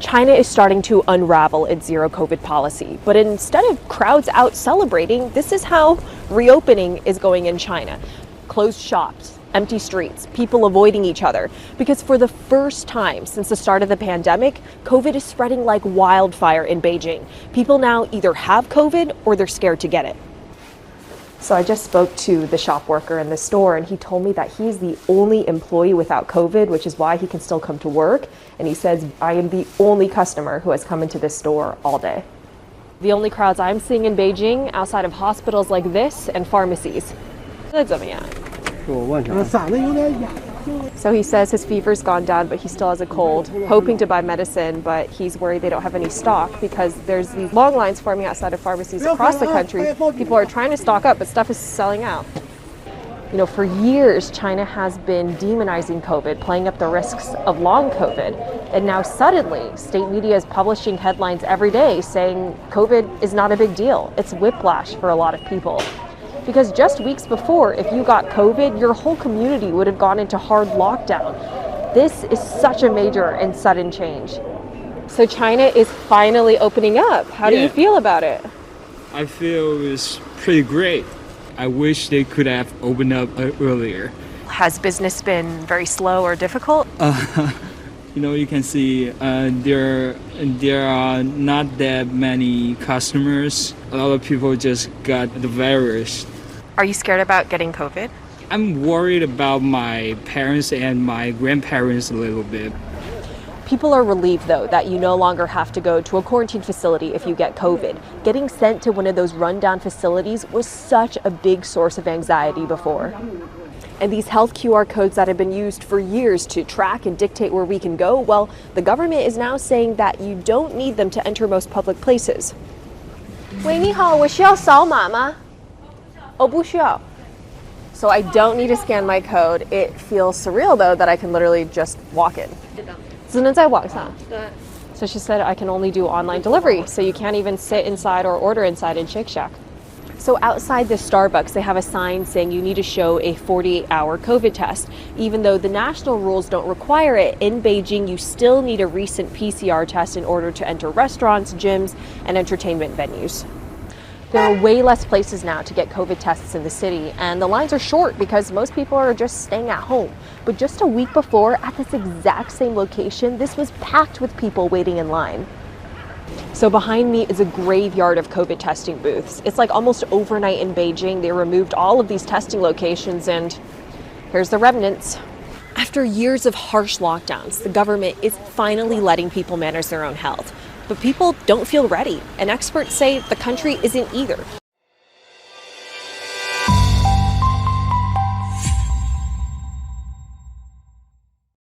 China is starting to unravel its zero COVID policy, but instead of crowds out celebrating, this is how reopening is going in China. Closed shops, empty streets, people avoiding each other, because for the first time since the start of the pandemic, COVID is spreading like wildfire in Beijing. People now either have COVID or they're scared to get it. So I just spoke to the shop worker in the store, and he told me that he's the only employee without COVID, which is why he can still come to work. And he says, I am the only customer who has come into this store all day. The only crowds I'm seeing in Beijing outside of hospitals like this and pharmacies. 这怎么样？ So he says his fever's gone down, but he still has a cold, hoping to buy medicine, but he's worried they don't have any stock because there's these long lines forming outside of pharmacies across the country. People are trying to stock up, but stuff is selling out. You know, for years, China has been demonizing COVID, playing up the risks of long COVID. And now suddenly, state media is publishing headlines every day saying COVID is not a big deal. It's whiplash for a lot of people. Because just weeks before, if you got COVID, your whole community would have gone into hard lockdown. This is such a major and sudden change. So China is finally opening up. How do you feel about it? I feel it's pretty great. I wish they could have opened up earlier. Has business been very slow or difficult? You know, you can see there are not that many customers. A lot of people just got the virus. Are you scared about getting COVID? I'm worried about my parents and my grandparents a little bit. People are relieved, though, that you no longer have to go to a quarantine facility if you get COVID. Getting sent to one of those rundown facilities was such a big source of anxiety before. And these health QR codes that have been used for years to track and dictate where we can go, well, the government is now saying that you don't need them to enter most public places. 喂，你好，我需要扫码吗？哦，不需要。So I don't need to scan my code. It feels surreal, though, that I can literally just walk in. 只能在网上。So she said I can only do online delivery, so you can't even sit inside or order inside in Shake Shack. So outside the Starbucks, they have a sign saying you need to show a 48-hour COVID test. Even though the national rules don't require it, in Beijing, you still need a recent PCR test in order to enter restaurants, gyms, and entertainment venues. There are way less places now to get COVID tests in the city, and the lines are short because most people are just staying at home. But just a week before, at this exact same location, this was packed with people waiting in line. So behind me is a graveyard of COVID testing booths. It's like almost overnight in Beijing, they removed all of these testing locations, and here's the remnants. After years of harsh lockdowns, the government is finally letting people manage their own health. But people don't feel ready, and experts say the country isn't either.